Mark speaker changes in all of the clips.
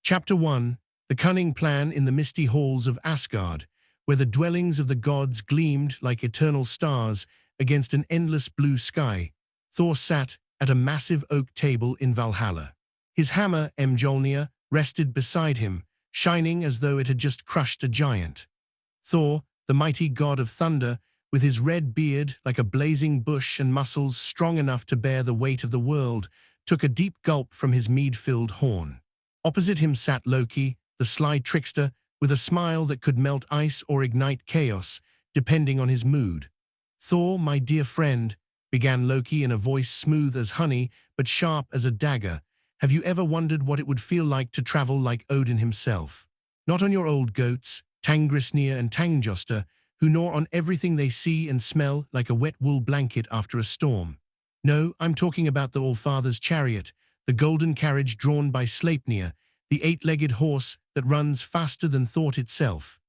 Speaker 1: Chapter 1. The cunning plan in the misty halls of Asgard, where the dwellings of the gods gleamed like eternal stars against an endless blue sky. Thor sat at a massive oak table in Valhalla. His hammer, Mjölnir, rested beside him, shining as though it had just crushed a giant. Thor, the mighty god of thunder, with his red beard like a blazing bush and muscles strong enough to bear the weight of the world, took a deep gulp from his mead-filled horn. Opposite him sat Loki, the sly trickster, with a smile that could melt ice or ignite chaos, depending on his mood. "Thor, my dear friend," began Loki in a voice smooth as honey but sharp as a dagger, "have you ever wondered what it would feel like to travel like Odin himself? Not on your old goats, Tangrisnir and Tangjoster, who gnaw on everything they see and smell like a wet wool blanket after a storm. No, I'm talking about the Allfather's chariot, the golden carriage drawn by Sleipnir, the eight-legged horse that runs faster than thought itself."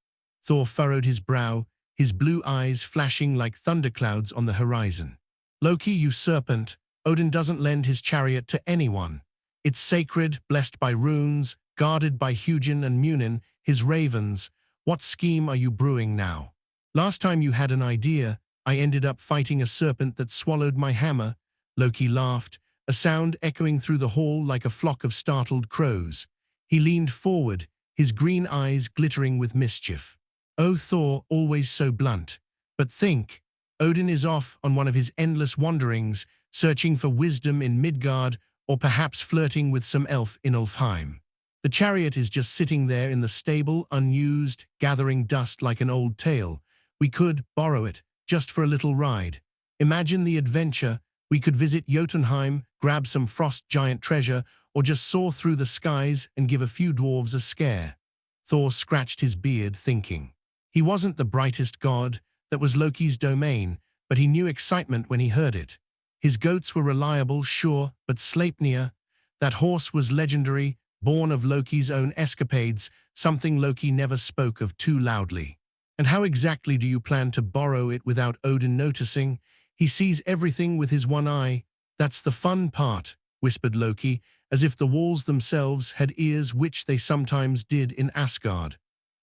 Speaker 1: Thor furrowed his brow, his blue eyes flashing like thunderclouds on the horizon. "Loki, you serpent, Odin doesn't lend his chariot to anyone. It's sacred, blessed by runes, guarded by Hugin and Mjölnir, his ravens. What scheme are you brewing now? Last time you had an idea, I ended up fighting a serpent that swallowed my hammer." Loki laughed, a sound echoing through the hall like a flock of startled crows. He leaned forward, his green eyes glittering with mischief. "Oh, Thor, always so blunt. But think, Odin is off on one of his endless wanderings, searching for wisdom in Midgard, or perhaps flirting with some elf in Alfheim. The chariot is just sitting there in the stable, unused, gathering dust like an old tale. We could borrow it, just for a little ride. Imagine the adventure. We could visit Jotunheim, grab some frost giant treasure, or just soar through the skies and give a few dwarves a scare." Thor scratched his beard, thinking. He wasn't the brightest god, that was Loki's domain, but he knew excitement when he heard it. His goats were reliable, sure, but Sleipnir, that horse was legendary, born of Loki's own escapades, something Loki never spoke of too loudly. "And how exactly do you plan to borrow it without Odin noticing? He sees everything with his one eye." "That's the fun part," whispered Loki, as if the walls themselves had ears, which they sometimes did in Asgard.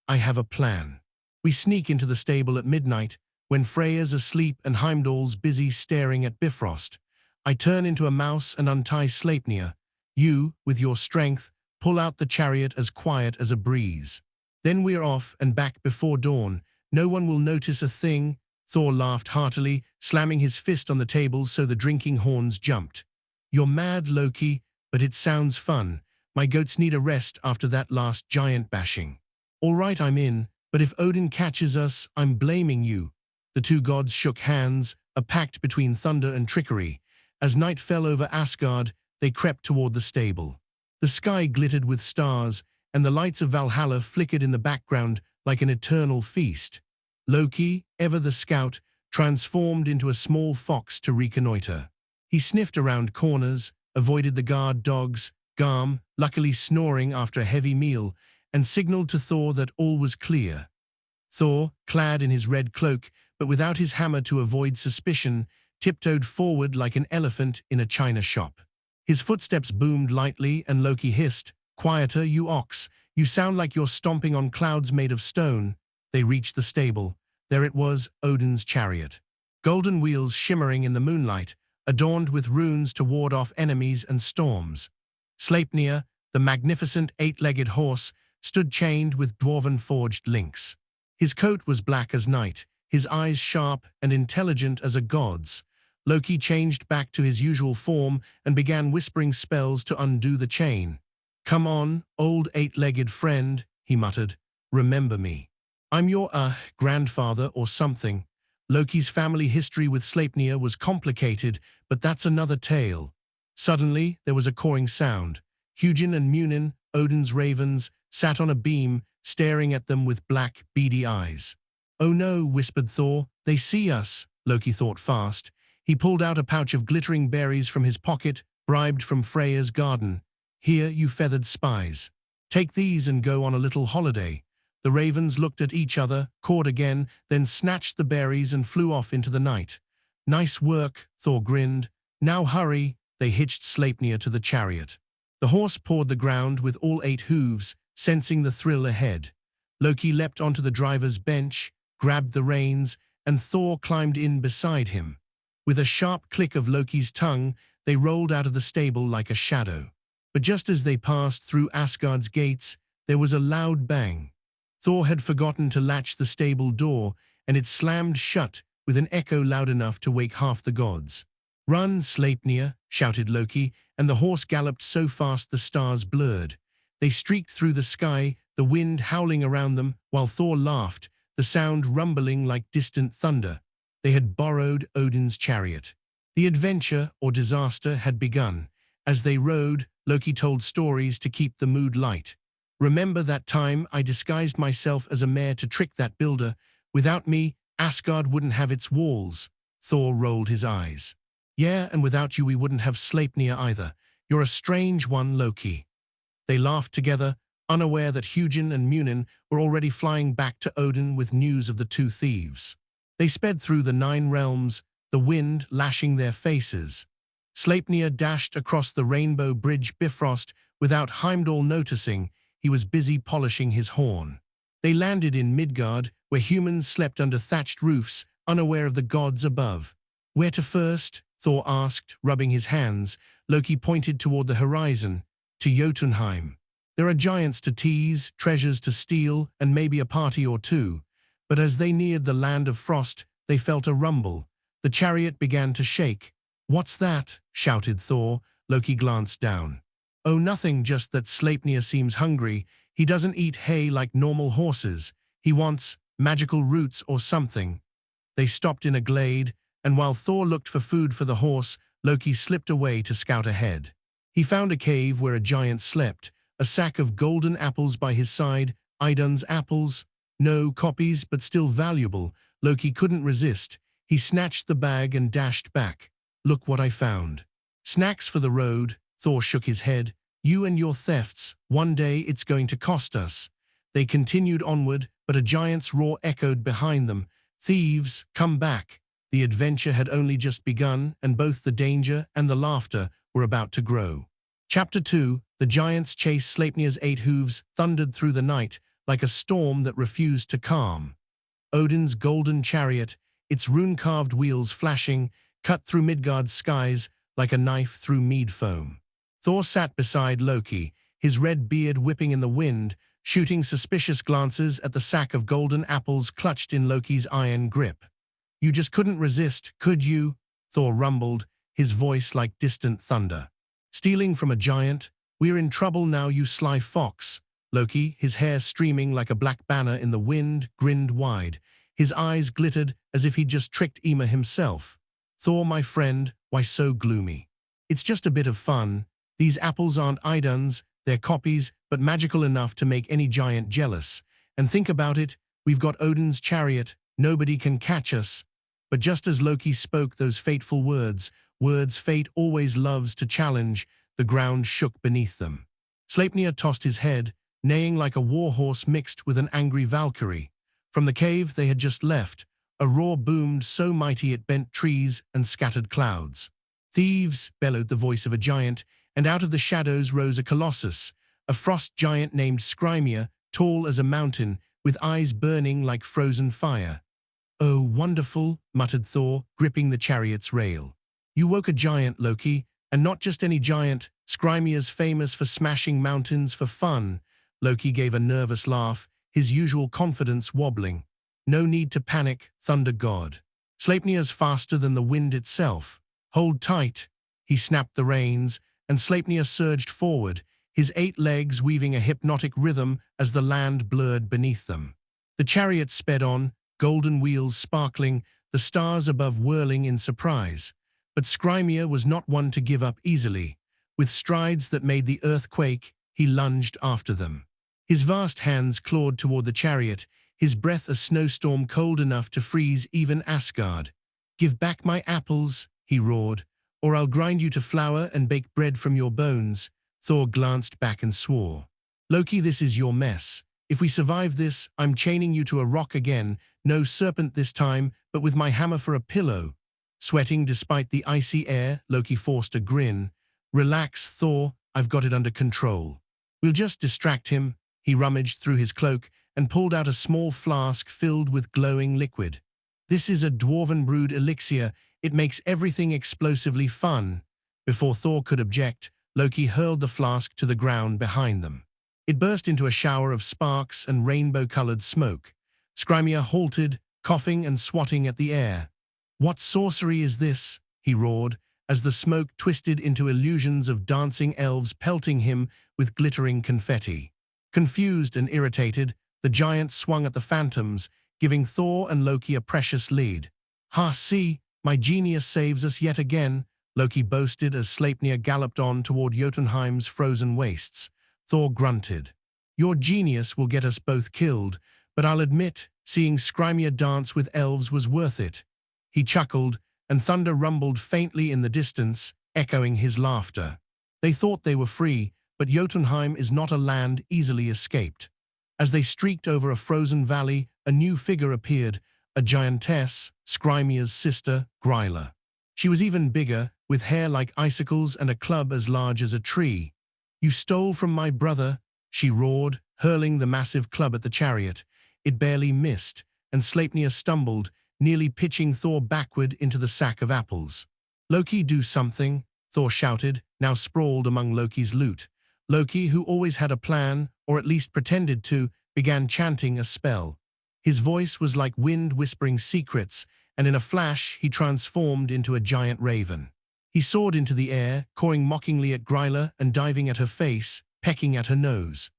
Speaker 1: "I have a plan. We sneak into the stable at midnight, when Freya's asleep and Heimdall's busy staring at Bifrost. I turn into a mouse and untie Sleipnir. You, with your strength, pull out the chariot as quiet as a breeze. Then we're off and back before dawn. No one will notice a thing." Thor laughed heartily, slamming his fist on the table so the drinking horns jumped. "You're mad, Loki, but it sounds fun. My goats need a rest after that last giant bashing." "All right, I'm in, but if Odin catches us, I'm blaming you." The two gods shook hands, a pact between thunder and trickery. As night fell over Asgard, they crept toward the stable. The sky glittered with stars, and the lights of Valhalla flickered in the background like an eternal feast. Loki, ever the scout, transformed into a small fox to reconnoiter. He sniffed around corners, avoided the guard dogs, Garm, luckily snoring after a heavy meal, and signaled to Thor that all was clear. Thor, clad in his red cloak, but without his hammer to avoid suspicion, tiptoed forward like an elephant in a china shop. His footsteps boomed lightly, and Loki hissed, "Quieter, you ox. You sound like you're stomping on clouds made of stone." They reached the stable. There it was, Odin's chariot. Golden wheels shimmering in the moonlight, adorned with runes to ward off enemies and storms. Sleipnir, the magnificent eight-legged horse, stood chained with dwarven-forged links. His coat was black as night, his eyes sharp and intelligent as a god's. Loki changed back to his usual form and began whispering spells to undo the chain. "Come on, old eight-legged friend," he muttered. "Remember me. I'm your, grandfather or something." Loki's family history with Sleipnir was complicated, but that's another tale. Suddenly, there was a cawing sound. Hugin and Mjölnir, Odin's ravens, sat on a beam, staring at them with black, beady eyes. "Oh no," whispered Thor, "they see us." Loki thought fast. He pulled out a pouch of glittering berries from his pocket, bribed from Freya's garden. "Here, you feathered spies. Take these and go on a little holiday." The ravens looked at each other, cawed again, then snatched the berries and flew off into the night. "Nice work," Thor grinned. "Now hurry." They hitched Sleipnir to the chariot. The horse pawed the ground with all 8 hooves, sensing the thrill ahead. Loki leapt onto the driver's bench, grabbed the reins, and Thor climbed in beside him. With a sharp click of Loki's tongue, they rolled out of the stable like a shadow. But just as they passed through Asgard's gates, there was a loud bang. Thor had forgotten to latch the stable door, and it slammed shut with an echo loud enough to wake half the gods. "Run, Sleipnir," shouted Loki, and the horse galloped so fast the stars blurred. They streaked through the sky, the wind howling around them, while Thor laughed, the sound rumbling like distant thunder. They had borrowed Odin's chariot. The adventure, or disaster, had begun. As they rode, Loki told stories to keep the mood light. "Remember that time I disguised myself as a mare to trick that builder? Without me, Asgard wouldn't have its walls." Thor rolled his eyes. "Yeah, and without you we wouldn't have Sleipnir either. You're a strange one, Loki." They laughed together, unaware that Hugin and Mjölnir were already flying back to Odin with news of the 2 thieves. They sped through the 9 realms, the wind lashing their faces. Sleipnir dashed across the rainbow bridge Bifrost without Heimdall noticing. He was busy polishing his horn. They landed in Midgard, where humans slept under thatched roofs, unaware of the gods above. "Where to first?" Thor asked, rubbing his hands. Loki pointed toward the horizon. "To Jotunheim. There are giants to tease, treasures to steal, and maybe a party or 2. But as they neared the land of frost, they felt a rumble. The chariot began to shake. "What's that?" shouted Thor. Loki glanced down. "Oh, nothing, just that Sleipnir seems hungry. He doesn't eat hay like normal horses. He wants magical roots or something." They stopped in a glade, and while Thor looked for food for the horse, Loki slipped away to scout ahead. He found a cave where a giant slept, a sack of golden apples by his side, Idun's apples. No copies, but still valuable. Loki couldn't resist. He snatched the bag and dashed back. "Look what I found." "Snacks for the road." Thor shook his head. "You and your thefts. One day it's going to cost us." They continued onward, but a giant's roar echoed behind them. "Thieves, come back." The adventure had only just begun, and both the danger and the laughter were about to grow. Chapter 2. The giants chased Sleipnir's 8 hooves, thundered through the night, like a storm that refused to calm. Odin's golden chariot, its rune-carved wheels flashing, cut through Midgard's skies like a knife through mead foam. Thor sat beside Loki, his red beard whipping in the wind, shooting suspicious glances at the sack of golden apples clutched in Loki's iron grip. "You just couldn't resist, could you?" Thor rumbled, his voice like distant thunder. "Stealing from a giant? We're in trouble now, you sly fox." Loki, his hair streaming like a black banner in the wind, grinned wide. His eyes glittered as if he'd just tricked Ymir himself. "Thor, my friend, why so gloomy?" "It's just a bit of fun. These apples aren't Idun's, they're copies, but magical enough to make any giant jealous. And think about it, we've got Odin's chariot, nobody can catch us." But just as Loki spoke those fateful words fate always loves to challenge, the ground shook beneath them. Sleipnir tossed his head, neighing like a warhorse mixed with an angry Valkyrie. From the cave they had just left, a roar boomed so mighty it bent trees and scattered clouds. "Thieves!" bellowed the voice of a giant, and out of the shadows rose a colossus, a frost giant named Sleipnir, tall as a mountain, with eyes burning like frozen fire. "Oh, wonderful," muttered Thor, gripping the chariot's rail. "You woke a giant, Loki, and not just any giant. Sleipnir's famous for smashing mountains for fun." Loki gave a nervous laugh, his usual confidence wobbling. "No need to panic, Thunder God. Sleipnir's faster than the wind itself. Hold tight." He snapped the reins, and Sleipnir surged forward, his 8 legs weaving a hypnotic rhythm as the land blurred beneath them. The chariot sped on, golden wheels sparkling, the stars above whirling in surprise. But Sleipnir was not one to give up easily. With strides that made the earth quake, he lunged after them. His vast hands clawed toward the chariot, his breath a snowstorm cold enough to freeze even Asgard. "Give back my apples," he roared, "or I'll grind you to flour and bake bread from your bones." Thor glanced back and swore. "Loki, this is your mess. If we survive this, I'm chaining you to a rock again, no serpent this time, but with my hammer for a pillow." Sweating despite the icy air, Loki forced a grin. "Relax, Thor, I've got it under control. We'll just distract him." He rummaged through his cloak and pulled out a small flask filled with glowing liquid. "This is a dwarven brewed elixir. It makes everything explosively fun." Before Thor could object, Loki hurled the flask to the ground behind them. It burst into a shower of sparks and rainbow-colored smoke. Sleipnir halted, coughing and swatting at the air. "What sorcery is this?" he roared, as the smoke twisted into illusions of dancing elves pelting him with glittering confetti. Confused and irritated, the giant swung at the phantoms, giving Thor and Loki a precious lead. "Ha, see, my genius saves us yet again," Loki boasted as Sleipnir galloped on toward Jotunheim's frozen wastes. Thor grunted. "Your genius will get us both killed, but I'll admit, seeing Sleipnir dance with elves was worth it." He chuckled, and thunder rumbled faintly in the distance, echoing his laughter. They thought they were free, but Jotunheim is not a land easily escaped. As they streaked over a frozen valley, a new figure appeared, a giantess, Sleipnir's sister, Gryla. She was even bigger, with hair like icicles and a club as large as a tree. "You stole from my brother," she roared, hurling the massive club at the chariot. It barely missed, and Sleipnir stumbled, nearly pitching Thor backward into the sack of apples. "Loki, do something," Thor shouted, now sprawled among Loki's loot. Loki, who always had a plan, or at least pretended to, began chanting a spell. His voice was like wind whispering secrets, and in a flash he transformed into a giant raven. He soared into the air, cawing mockingly at Gryla and diving at her face, pecking at her nose.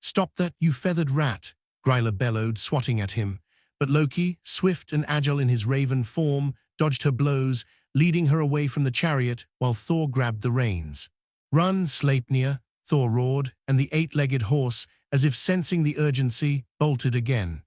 Speaker 1: "Stop that, you feathered rat," Gryla bellowed, swatting at him. But Loki, swift and agile in his raven form, dodged her blows, leading her away from the chariot while Thor grabbed the reins. "Run, Sleipnir," Thor roared, and the eight-legged horse, as if sensing the urgency, bolted again.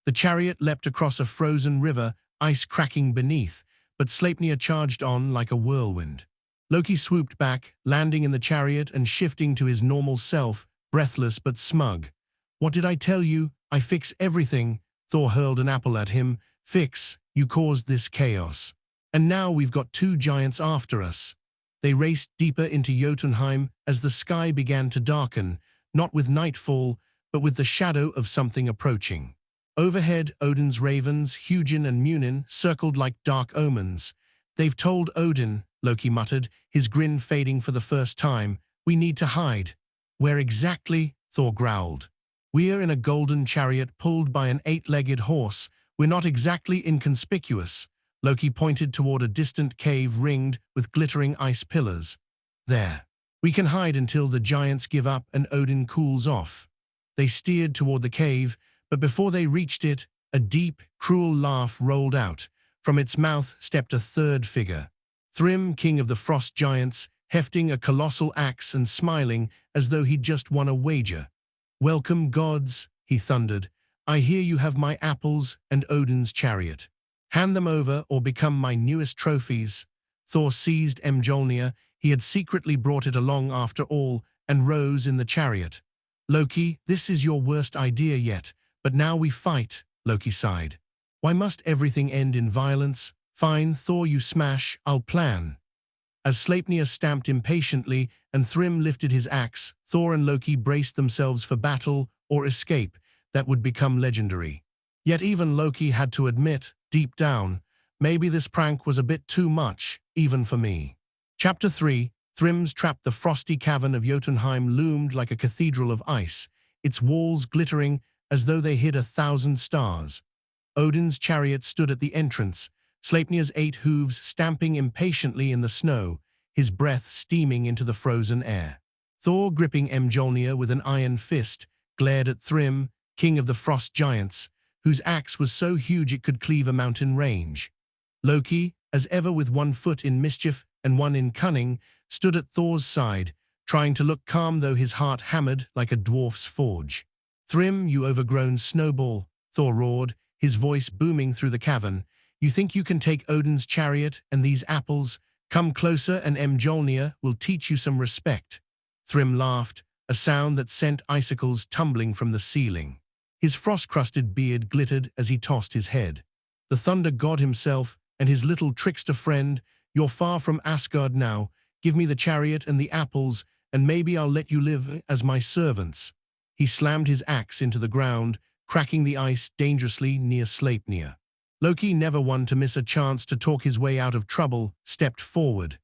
Speaker 1: The chariot leapt across a frozen river, ice cracking beneath, but Sleipnir charged on like a whirlwind. Loki swooped back, landing in the chariot and shifting to his normal self, breathless but smug. "What did I tell you? I fix everything." Thor hurled an apple at him. "Fix, you caused this chaos. And now we've got two giants after us." They raced deeper into Jotunheim as the sky began to darken, not with nightfall, but with the shadow of something approaching. Overhead, Odin's ravens, Hugin and Mjölnir, circled like dark omens. "They've told Odin," Loki muttered, his grin fading for the first time. "We need to hide." "Where exactly?" Thor growled. "We're in a golden chariot pulled by an eight-legged horse. We're not exactly inconspicuous." Loki pointed toward a distant cave ringed with glittering ice pillars. "There. We can hide until the giants give up and Odin cools off." They steered toward the cave, but before they reached it, a deep, cruel laugh rolled out. From its mouth stepped a third figure. Thrym, king of the frost giants, hefting a colossal axe and smiling as though he'd just won a wager. "Welcome, gods," he thundered. "I hear you have my apples and Odin's chariot. Hand them over or become my newest trophies." Thor seized Mjölnir. He had secretly brought it along after all, and rose in the chariot. "Loki, this is your worst idea yet, but now we fight," Loki sighed. "Why must everything end in violence? Fine, Thor, you smash, I'll plan." As Sleipnir stamped impatiently and Thrym lifted his axe, Thor and Loki braced themselves for battle or escape that would become legendary. Yet even Loki had to admit, deep down, maybe this prank was a bit too much, even for me. Chapter 3, Thrym's trap. The frosty cavern of Jotunheim loomed like a cathedral of ice, its walls glittering as though they hid 1,000 stars. Odin's chariot stood at the entrance, Sleipnir's 8 hooves stamping impatiently in the snow, his breath steaming into the frozen air. Thor, gripping Mjölnir with an iron fist, glared at Thrym, king of the frost giants, whose axe was so huge it could cleave a mountain range. Loki, as ever with one foot in mischief and one in cunning, stood at Thor's side, trying to look calm though his heart hammered like a dwarf's forge. "Thrym, you overgrown snowball," Thor roared, his voice booming through the cavern. "You think you can take Odin's chariot and these apples? Come closer and Mjölnir will teach you some respect." Thrym laughed, a sound that sent icicles tumbling from the ceiling. His frost-crusted beard glittered as he tossed his head. "The thunder god himself and his little trickster friend, you're far from Asgard now. Give me the chariot and the apples, and maybe I'll let you live as my servants." He slammed his axe into the ground, cracking the ice dangerously near Sleipnir. Loki, never one to miss a chance to talk his way out of trouble, stepped forward.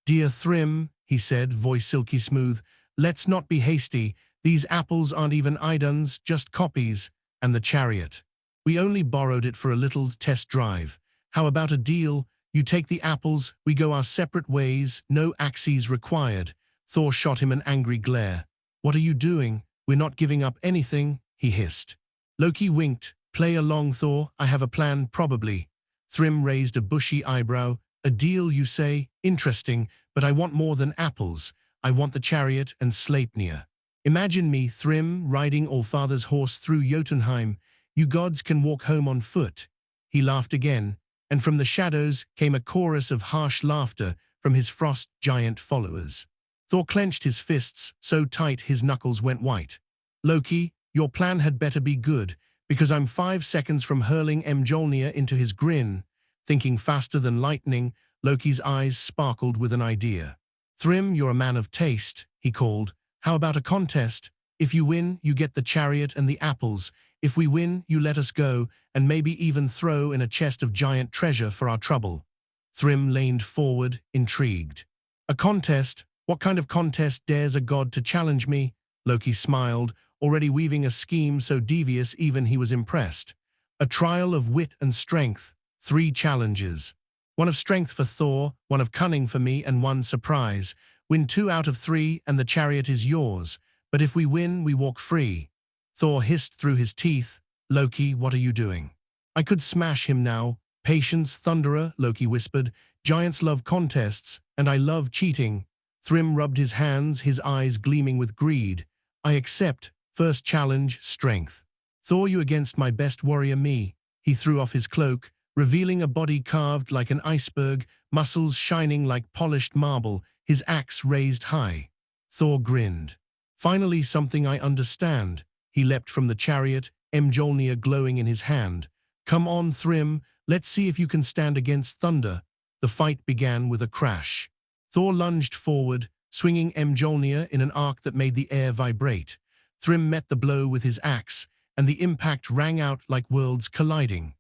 Speaker 1: "Dear Thrym," he said, voice silky smooth, "let's not be hasty. These apples aren't even Idun's, just copies, and the chariot. We only borrowed it for a little test drive. How about a deal? You take the apples, we go our separate ways, no axes required." Thor shot him an angry glare. "What are you doing? We're not giving up anything," he hissed. Loki winked. "Play along, Thor, I have a plan, probably." Thrym raised a bushy eyebrow. "A deal, you say? Interesting, but I want more than apples. I want the chariot and Sleipnir. Imagine me, Thrym, riding Allfather's horse through Jotunheim. You gods can walk home on foot." He laughed again, and from the shadows came a chorus of harsh laughter from his frost giant followers. Thor clenched his fists so tight his knuckles went white. "Loki, your plan had better be good, because I'm 5 seconds from hurling Mjölnir into his grin." Thinking faster than lightning, Loki's eyes sparkled with an idea. "Thrym, you're a man of taste," he called. "How about a contest? If you win, you get the chariot and the apples. If we win, you let us go, and maybe even throw in a chest of giant treasure for our trouble." Thrym leaned forward, intrigued. "A contest? What kind of contest dares a god to challenge me?" Loki smiled, already weaving a scheme so devious even he was impressed. "A trial of wit and strength, 3 challenges. One of strength for Thor, one of cunning for me, and one surprise. Win 2 out of 3 and the chariot is yours, but if we win, we walk free." Thor hissed through his teeth. "Loki, what are you doing?" "I could smash him now." "Patience, Thunderer," Loki whispered. "Giants love contests, and I love cheating." Thrym rubbed his hands, his eyes gleaming with greed. "I accept. First challenge, strength. Thor, you against my best warrior, me." He threw off his cloak, revealing a body carved like an iceberg, muscles shining like polished marble, his axe raised high. Thor grinned. "Finally something I understand." He leapt from the chariot, Mjölnir glowing in his hand. "Come on, Thrym, let's see if you can stand against thunder." The fight began with a crash. Thor lunged forward, swinging Mjölnir in an arc that made the air vibrate. Thrym met the blow with his axe, and the impact rang out like worlds colliding.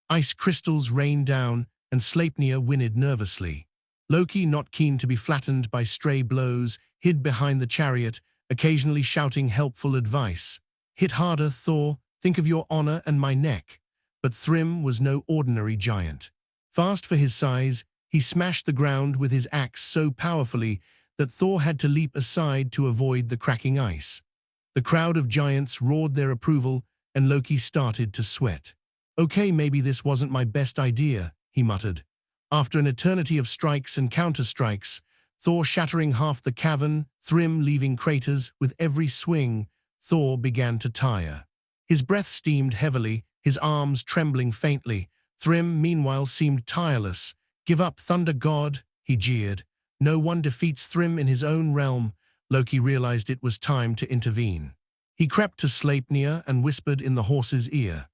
Speaker 1: Ice crystals rained down, and Sleipnir whinnied nervously. Loki, not keen to be flattened by stray blows, hid behind the chariot, occasionally shouting helpful advice. "Hit harder, Thor, think of your honor and my neck." But Thrym was no ordinary giant. Fast for his size, he smashed the ground with his axe so powerfully that Thor had to leap aside to avoid the cracking ice. The crowd of giants roared their approval, and Loki started to sweat. "Okay, maybe this wasn't my best idea," he muttered. After an eternity of strikes and counter-strikes, Thor shattering half the cavern, Thrym leaving craters with every swing, Thor began to tire. His breath steamed heavily, his arms trembling faintly. Thrym, meanwhile, seemed tireless. "Give up, Thunder God," he jeered. "No one defeats Thrym in his own realm." Loki realized it was time to intervene. He crept to Sleipnir and whispered in the horse's ear.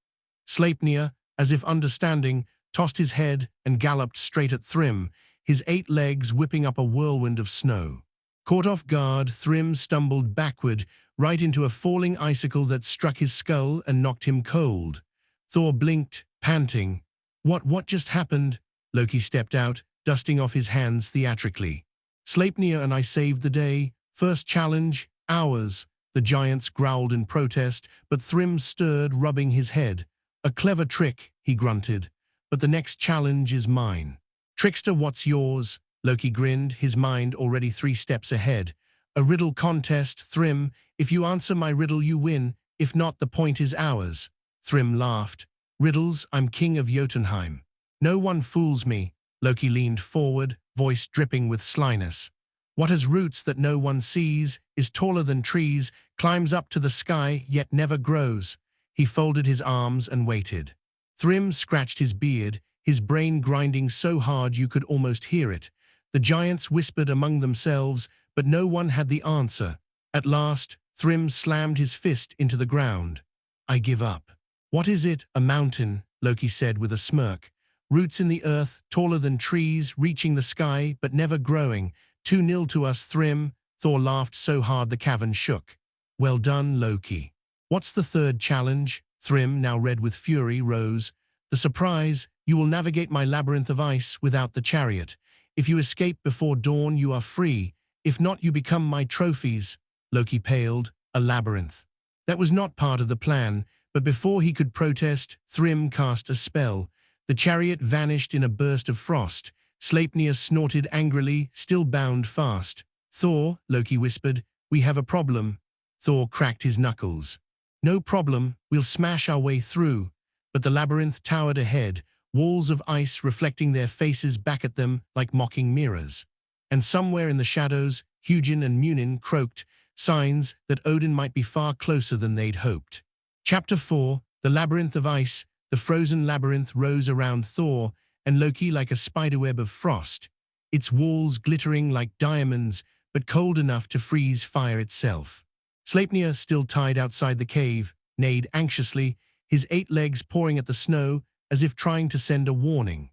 Speaker 1: Sleipnir, as if understanding, tossed his head and galloped straight at Thrym, his 8 legs whipping up a whirlwind of snow. Caught off guard, Thrym stumbled backward, right into a falling icicle that struck his skull and knocked him cold. Thor blinked, panting. What just happened?" Loki stepped out, dusting off his hands theatrically. "Sleipnir and I saved the day. First challenge, ours." The giants growled in protest, but Thrym stirred, rubbing his head. "A clever trick," he grunted, "but the next challenge is mine." "Trickster, what's yours?" Loki grinned, his mind already 3 steps ahead. "A riddle contest, Thrym. If you answer my riddle, you win. If not, the point is ours." Thrym laughed. "Riddles, I'm king of Jotunheim. No one fools me." Loki leaned forward, voice dripping with slyness. "What has roots that no one sees, is taller than trees, climbs up to the sky, yet never grows." He folded his arms and waited. Thrym scratched his beard, his brain grinding so hard you could almost hear it. The giants whispered among themselves, but no one had the answer. At last, Thrym slammed his fist into the ground. "I give up." "What is it?" "A mountain," Loki said with a smirk. "Roots in the earth, taller than trees, reaching the sky, but never growing. 2-0 to us, Thrym." Thor laughed so hard the cavern shook. Well done, Loki. What's the third challenge? Thrym, now red with fury, rose. The surprise, you will navigate my labyrinth of ice without the chariot. If you escape before dawn, you are free. If not, you become my trophies. Loki paled. A labyrinth. That was not part of the plan, but before he could protest, Thrym cast a spell. The chariot vanished in a burst of frost. Sleipnir snorted angrily, still bound fast. Thor, Loki whispered, we have a problem. Thor cracked his knuckles. No problem, we'll smash our way through. But the labyrinth towered ahead, walls of ice reflecting their faces back at them like mocking mirrors. And somewhere in the shadows, Hugin and Mjölnir croaked, signs that Odin might be far closer than they'd hoped. Chapter 4, The Labyrinth of Ice. The frozen labyrinth rose around Thor and Loki like a spiderweb of frost, its walls glittering like diamonds, but cold enough to freeze fire itself. Sleipnir, still tied outside the cave, neighed anxiously, his 8 legs pawing at the snow as if trying to send a warning.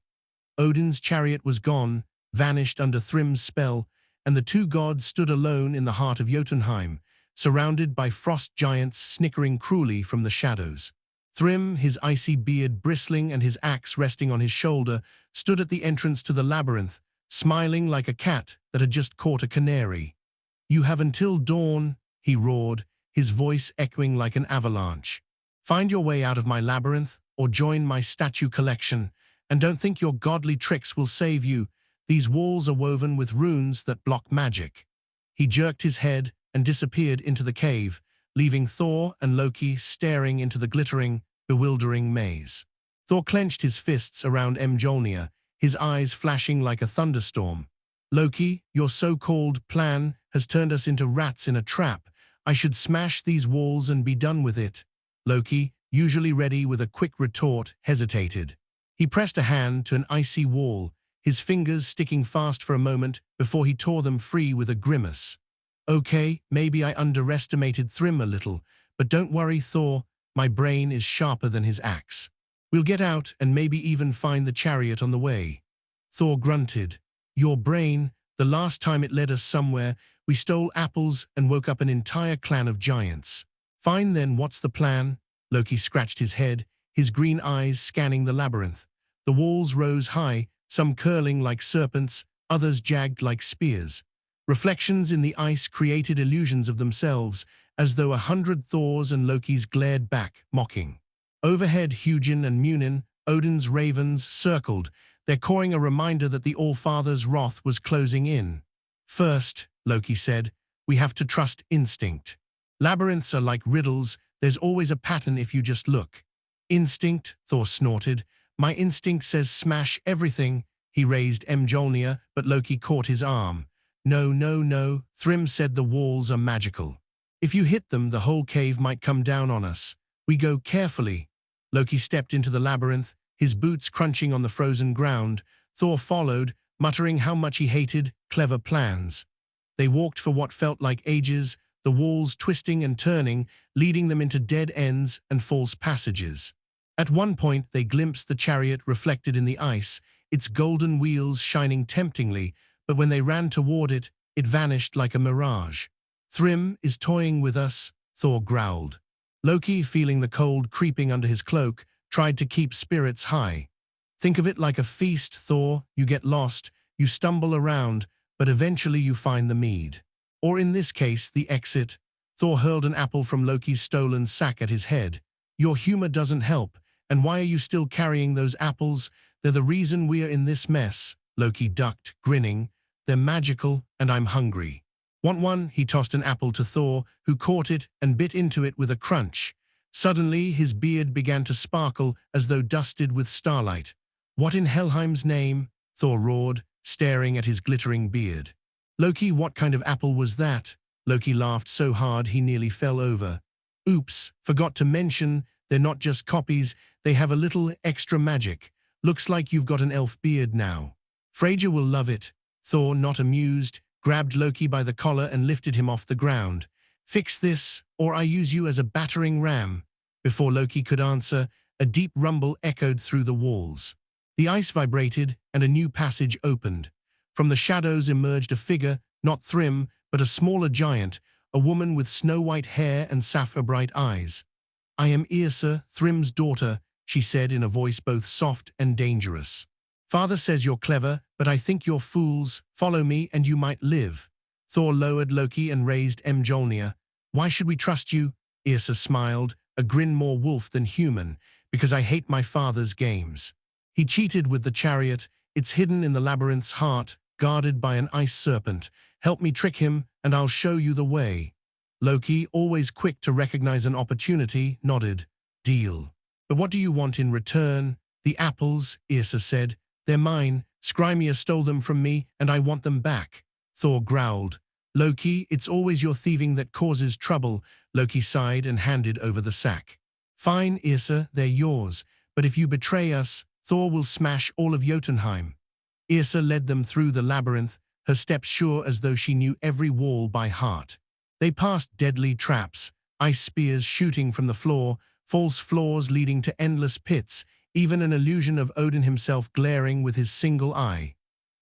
Speaker 1: Odin's chariot was gone, vanished under Thrym's spell, and the 2 gods stood alone in the heart of Jotunheim, surrounded by frost giants snickering cruelly from the shadows. Thrym, his icy beard bristling and his axe resting on his shoulder, stood at the entrance to the labyrinth, smiling like a cat that had just caught a canary. You have until dawn, he roared, his voice echoing like an avalanche. Find your way out of my labyrinth, or join my statue collection, and don't think your godly tricks will save you. These walls are woven with runes that block magic. He jerked his head and disappeared into the cave, leaving Thor and Loki staring into the glittering, bewildering maze. Thor clenched his fists around Mjölnir, his eyes flashing like a thunderstorm. Loki, your so-called plan has turned us into rats in a trap. I should smash these walls and be done with it. Loki, usually ready with a quick retort, hesitated. He pressed a hand to an icy wall, his fingers sticking fast for a moment before he tore them free with a grimace. Okay, maybe I underestimated Thrym a little, but don't worry, Thor, my brain is sharper than his axe. We'll get out and maybe even find the chariot on the way. Thor grunted. Your brain, the last time it led us somewhere, we stole apples and woke up an entire clan of giants. Fine then, what's the plan? Loki scratched his head, his green eyes scanning the labyrinth. The walls rose high, some curling like serpents, others jagged like spears. Reflections in the ice created illusions of themselves, as though 100 Thors and Lokis glared back, mocking. Overhead, Hugin and Mjölnir, Odin's ravens, circled, their cawing a reminder that the Allfather's wrath was closing in. First, Loki said, we have to trust instinct. Labyrinths are like riddles, there's always a pattern if you just look. Instinct, Thor snorted. My instinct says smash everything. He raised Mjölnir, but Loki caught his arm. No, no, no, Thrym said the walls are magical. If you hit them, the whole cave might come down on us. We go carefully. Loki stepped into the labyrinth, his boots crunching on the frozen ground. Thor followed, muttering how much he hated clever plans. They walked for what felt like ages, the walls twisting and turning, leading them into dead ends and false passages. At one point, they glimpsed the chariot reflected in the ice, its golden wheels shining temptingly, but when they ran toward it, it vanished like a mirage. Thrym is toying with us, Thor growled. Loki, feeling the cold creeping under his cloak, tried to keep spirits high. Think of it like a feast, Thor. You get lost, you stumble around, but eventually you find the mead. Or in this case, the exit. Thor hurled an apple from Loki's stolen sack at his head. Your humor doesn't help, and why are you still carrying those apples? They're the reason we are in this mess. Loki ducked, grinning. They're magical, and I'm hungry. Want one? He tossed an apple to Thor, who caught it and bit into it with a crunch. Suddenly, his beard began to sparkle as though dusted with starlight. What in Helheim's name? Thor roared, staring at his glittering beard. Loki, what kind of apple was that? Loki laughed so hard he nearly fell over. Oops, forgot to mention, they're not just copies, they have a little extra magic. Looks like you've got an elf beard now. Frasier will love it. Thor, not amused, grabbed Loki by the collar and lifted him off the ground. Fix this, or I use you as a battering ram. Before Loki could answer, a deep rumble echoed through the walls. The ice vibrated, and a new passage opened. From the shadows emerged a figure, not Thrym, but a smaller giant, a woman with snow-white hair and sapphire-bright eyes. "I am Yrsa, Thrym's daughter," she said in a voice both soft and dangerous. "Father says you're clever, but I think you're fools. Follow me and you might live." Thor lowered Loki and raised Mjölnir. "Why should we trust you?" Yrsa smiled, a grin more wolf than human. "Because I hate my father's games. He cheated with the chariot. It's hidden in the labyrinth's heart, guarded by an ice serpent. Help me trick him, and I'll show you the way." Loki, always quick to recognize an opportunity, nodded. "Deal. But what do you want in return?" "The apples," Yrsa said. "They're mine. Skrymir stole them from me, and I want them back." Thor growled. "Loki, it's always your thieving that causes trouble." Loki sighed and handed over the sack. "Fine, Yrsa, they're yours. But if you betray us, Thor will smash all of Jotunheim." Yrsa led them through the labyrinth, her steps sure as though she knew every wall by heart. They passed deadly traps, ice spears shooting from the floor, false floors leading to endless pits, even an illusion of Odin himself glaring with his single eye.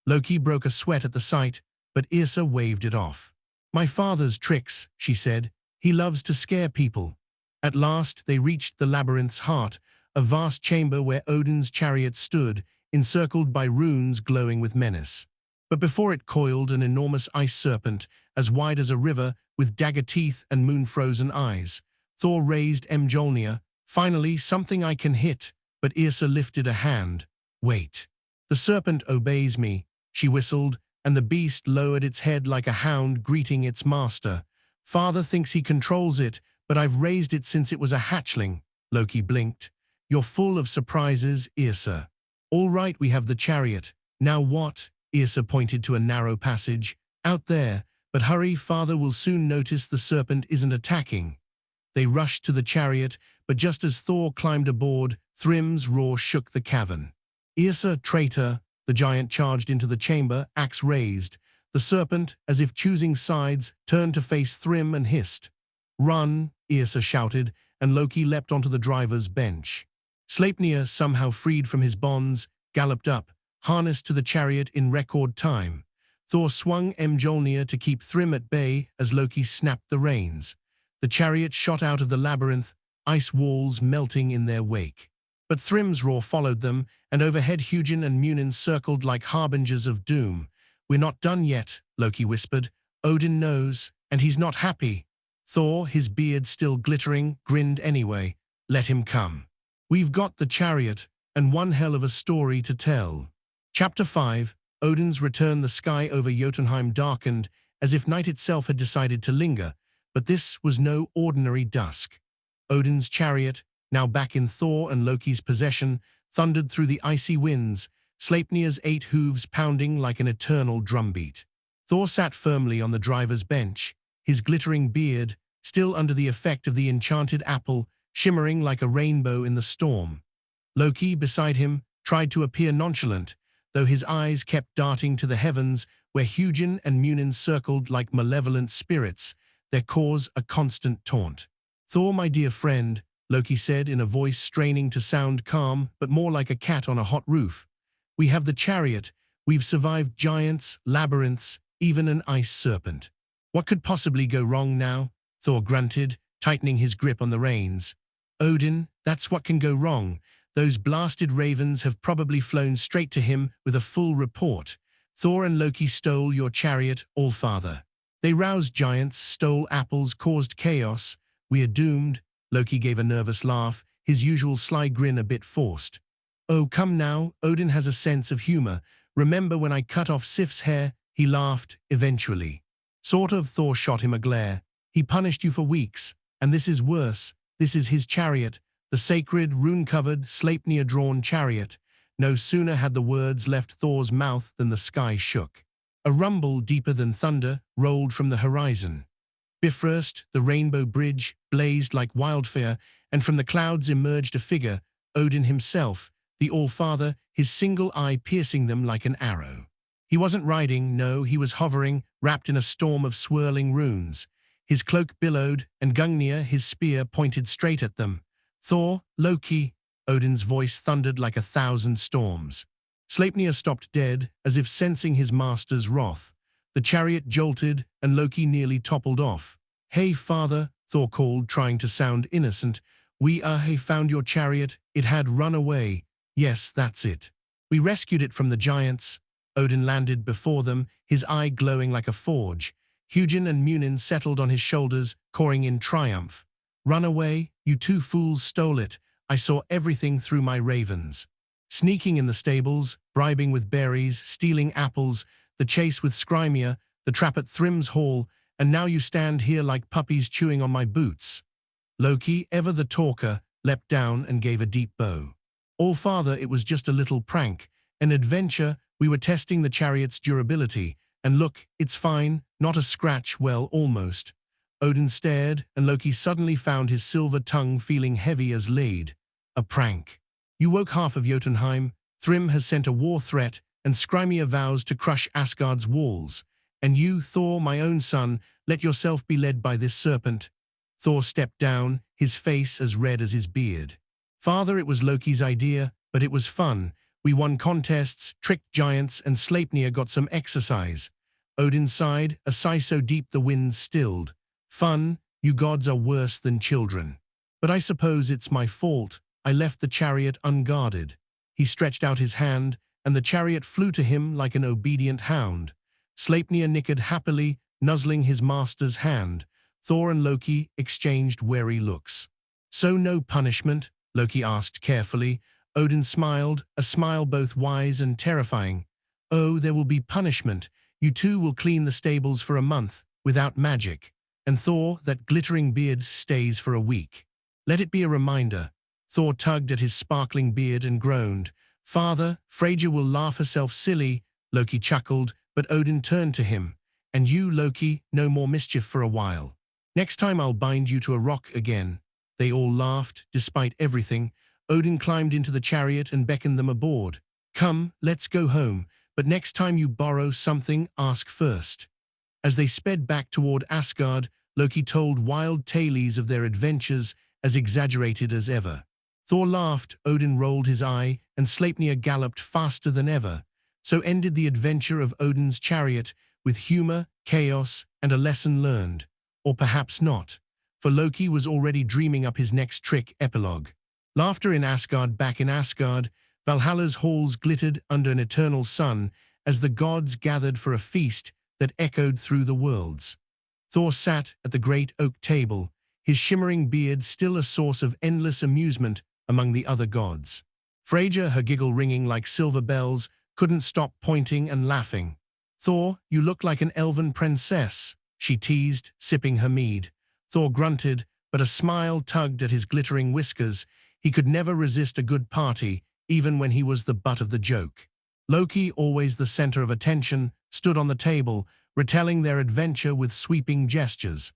Speaker 1: Loki broke a sweat at the sight, but Yrsa waved it off. "My father's tricks," she said. "He loves to scare people." At last they reached the labyrinth's heart, a vast chamber where Odin's chariot stood, encircled by runes glowing with menace. But before it coiled an enormous ice serpent, as wide as a river, with dagger teeth and moon-frozen eyes. Thor raised Mjölnir. "Finally, something I can hit," but Yrsa lifted a hand. "Wait. The serpent obeys me," she whistled, and the beast lowered its head like a hound greeting its master. "Father thinks he controls it, but I've raised it since it was a hatchling." Loki blinked. "You're full of surprises, Yrsa. All right, we have the chariot. Now what?" Yrsa pointed to a narrow passage. "Out there, but hurry, father will soon notice the serpent isn't attacking." They rushed to the chariot, but just as Thor climbed aboard, Thrym's roar shook the cavern. "Yrsa, traitor!" The giant charged into the chamber, axe raised. The serpent, as if choosing sides, turned to face Thrym and hissed. "Run!" Yrsa shouted, and Loki leapt onto the driver's bench. Sleipnir, somehow freed from his bonds, galloped up, harnessed to the chariot in record time. Thor swung Mjölnir to keep Thrym at bay as Loki snapped the reins. The chariot shot out of the labyrinth, ice walls melting in their wake. But Thrym's roar followed them, and overhead Hugin and Mjölnir circled like harbingers of doom. "We're not done yet," Loki whispered. "Odin knows, and he's not happy." Thor, his beard still glittering, grinned anyway. "Let him come. We've got the chariot, and one hell of a story to tell." Chapter 5, Odin's return. The sky over Jotunheim darkened, as if night itself had decided to linger, but this was no ordinary dusk. Odin's chariot, now back in Thor and Loki's possession, thundered through the icy winds, Sleipnir's 8 hooves pounding like an eternal drumbeat. Thor sat firmly on the driver's bench, his glittering beard, still under the effect of the enchanted apple, shimmering like a rainbow in the storm. Loki, beside him, tried to appear nonchalant, though his eyes kept darting to the heavens where Hugin and Mjölnir circled like malevolent spirits, their cause a constant taunt. "Thor, my dear friend," Loki said in a voice straining to sound calm, but more like a cat on a hot roof. "We have the chariot. We've survived giants, labyrinths, even an ice serpent. What could possibly go wrong now?" Thor grunted, tightening his grip on the reins. "Odin, that's what can go wrong. Those blasted ravens have probably flown straight to him with a full report. Thor and Loki stole your chariot, Allfather. They roused giants, stole apples, caused chaos. We are doomed." Loki gave a nervous laugh, his usual sly grin a bit forced. "Oh, come now, Odin has a sense of humor. Remember when I cut off Sif's hair?" He laughed, eventually. "Sort of." Thor shot him a glare. "He punished you for weeks, and this is worse. This is his chariot, the sacred, rune-covered, Sleipnir-drawn chariot." No sooner had the words left Thor's mouth than the sky shook. A rumble deeper than thunder rolled from the horizon. Bifrost, the rainbow bridge, blazed like wildfire, and from the clouds emerged a figure, Odin himself, the Allfather, his single eye piercing them like an arrow. He wasn't riding, no, he was hovering, wrapped in a storm of swirling runes. His cloak billowed, and Gungnir, his spear, pointed straight at them. "Thor, Loki," Odin's voice thundered like 1,000 storms. Sleipnir stopped dead, as if sensing his master's wrath. The chariot jolted, and Loki nearly toppled off. "Hey, father," Thor called, trying to sound innocent. "We found your chariot. It had run away." "Yes, that's it. We rescued it from the giants." Odin landed before them, his eye glowing like a forge. Hugin and Mjölnir settled on his shoulders, cawing in triumph. "Run away? You two fools stole it. I saw everything through my ravens." Sneaking in the stables, bribing with berries, stealing apples, the chase with Sleipnir, the trap at Thrym's hall, and now you stand here like puppies chewing on my boots. Loki, ever the talker, leapt down and gave a deep bow. "Allfather, it was just a little prank, an adventure. We were testing the chariot's durability, and look, it's fine, not a scratch, well, almost." Odin stared, and Loki suddenly found his silver tongue feeling heavy as lead. "A prank. You woke half of Jotunheim. Thrym has sent a war threat, and Sleipnir vows to crush Asgard's walls. And you, Thor, my own son, let yourself be led by this serpent." Thor stepped down, his face as red as his beard. "Father, it was Loki's idea, but it was fun. We won contests, tricked giants, and Sleipnir got some exercise." Odin sighed, a sigh so deep the winds stilled. "Fun? You gods are worse than children. But I suppose it's my fault. I left the chariot unguarded." He stretched out his hand, and the chariot flew to him like an obedient hound. Sleipnir nickered happily, nuzzling his master's hand. Thor and Loki exchanged wary looks. "So no punishment?" Loki asked carefully. Odin smiled, a smile both wise and terrifying. "Oh, there will be punishment. You two will clean the stables for a month, without magic. And Thor, that glittering beard stays for a week. Let it be a reminder." Thor tugged at his sparkling beard and groaned. "Father, Freyja will laugh herself silly." Loki chuckled, but Odin turned to him. "And you, Loki, no more mischief for a while. Next time I'll bind you to a rock again." They all laughed, despite everything. Odin climbed into the chariot and beckoned them aboard. "Come, let's go home, but next time you borrow something, ask first." As they sped back toward Asgard, Loki told wild tales of their adventures, as exaggerated as ever. Thor laughed, Odin rolled his eye, and Sleipnir galloped faster than ever. So ended the adventure of Odin's chariot, with humor, chaos, and a lesson learned. Or perhaps not, for Loki was already dreaming up his next trick epilogue. Laughter in Asgard. Back in Asgard, Valhalla's halls glittered under an eternal sun as the gods gathered for a feast that echoed through the worlds. Thor sat at the great oak table, his shimmering beard still a source of endless amusement among the other gods. Freyja, her giggle ringing like silver bells, couldn't stop pointing and laughing. "Thor, you look like an elven princess," she teased, sipping her mead. Thor grunted, but a smile tugged at his glittering whiskers. He could never resist a good party, even when he was the butt of the joke. Loki, always the center of attention, stood on the table, retelling their adventure with sweeping gestures.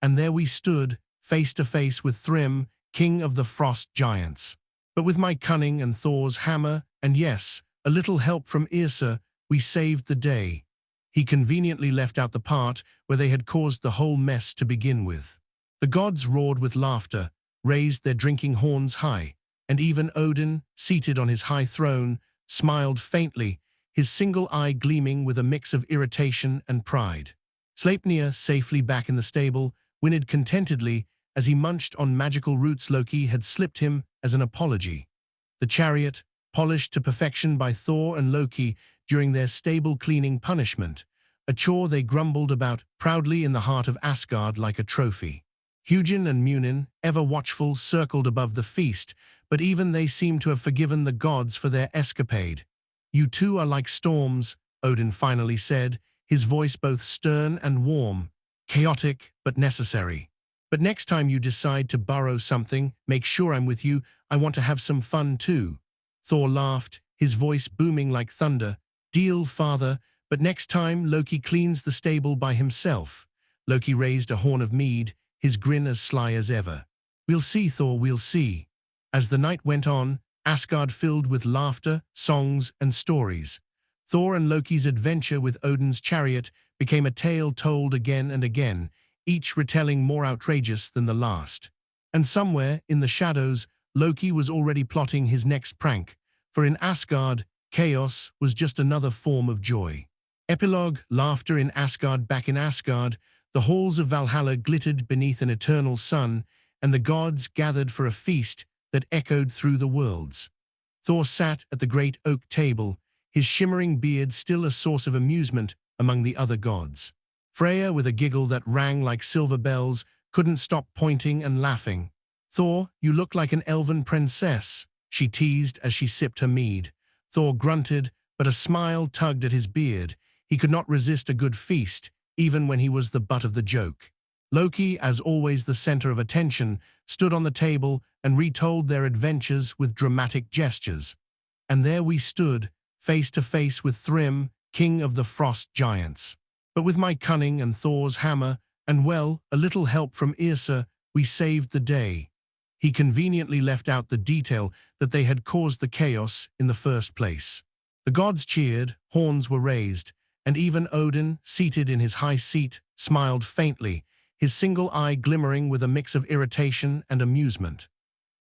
Speaker 1: "And there we stood, face to face with Thrym, king of the frost giants. But with my cunning and Thor's hammer, and yes, a little help from Yrsa, we saved the day." He conveniently left out the part where they had caused the whole mess to begin with. The gods roared with laughter, raised their drinking horns high, and even Odin, seated on his high throne, smiled faintly, his single eye gleaming with a mix of irritation and pride. Sleipnir, safely back in the stable, whinnied contentedly as he munched on magical roots Loki had slipped him as an apology. The chariot, polished to perfection by Thor and Loki during their stable cleaning punishment, a chore they grumbled about proudly in the heart of Asgard like a trophy. Hugin and Mjölnir, ever watchful, circled above the feast, but even they seemed to have forgiven the gods for their escapade. "You two are like storms," Odin finally said, his voice both stern and warm. "Chaotic, but necessary. But next time you decide to borrow something, make sure I'm with you. I want to have some fun too." Thor laughed, his voice booming like thunder. "Deal, father, but next time Loki cleans the stable by himself." Loki raised a horn of mead, his grin as sly as ever. "We'll see, Thor, we'll see." As the night went on, Asgard filled with laughter, songs, and stories. Thor and Loki's adventure with Odin's chariot became a tale told again and again, each retelling more outrageous than the last. And somewhere, in the shadows, Loki was already plotting his next prank, for in Asgard, chaos was just another form of joy. Epilogue, laughter in Asgard. Back in Asgard, the halls of Valhalla glittered beneath an eternal sun, and the gods gathered for a feast that echoed through the worlds. Thor sat at the great oak table, his shimmering beard still a source of amusement among the other gods. Freya, with a giggle that rang like silver bells, couldn't stop pointing and laughing. "Thor, you look like an elven princess," she teased as she sipped her mead. Thor grunted, but a smile tugged at his beard. He could not resist a good feast, even when he was the butt of the joke. Loki, as always the center of attention, stood on the table and retold their adventures with dramatic gestures. And there we stood, face to face with Thrym, king of the frost giants. But with my cunning and Thor's hammer, and well, a little help from Yrsa, we saved the day. He conveniently left out the detail that they had caused the chaos in the first place. The gods cheered, horns were raised, and even Odin, seated in his high seat, smiled faintly, his single eye glimmering with a mix of irritation and amusement.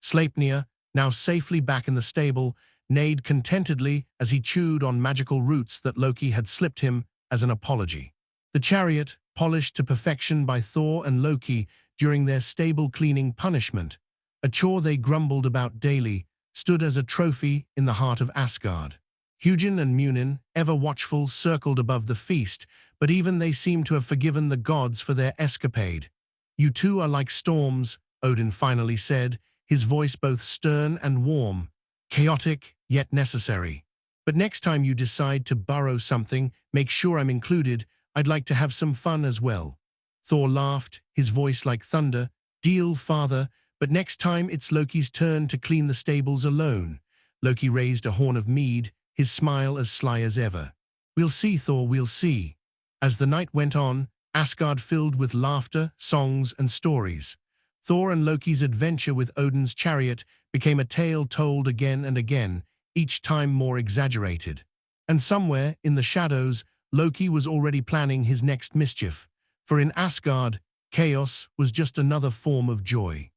Speaker 1: Sleipnir, now safely back in the stable, neighed contentedly as he chewed on magical roots that Loki had slipped him as an apology. The chariot, polished to perfection by Thor and Loki during their stable cleaning punishment, a chore they grumbled about daily, stood as a trophy in the heart of Asgard. Hugin and Mjölnir, ever watchful, circled above the feast, but even they seemed to have forgiven the gods for their escapade. "You two are like storms," Odin finally said, his voice both stern and warm, "chaotic yet necessary. But next time you decide to borrow something, make sure I'm included. I'd like to have some fun as well." Thor laughed, his voice like thunder. "Deal, father, but next time it's Loki's turn to clean the stables alone." Loki raised a horn of mead, his smile as sly as ever. "We'll see, Thor, we'll see." As the night went on, Asgard filled with laughter, songs, and stories. Thor and Loki's adventure with Odin's chariot became a tale told again and again, each time more exaggerated. And somewhere, in the shadows, Loki was already planning his next mischief. For in Asgard, chaos was just another form of joy.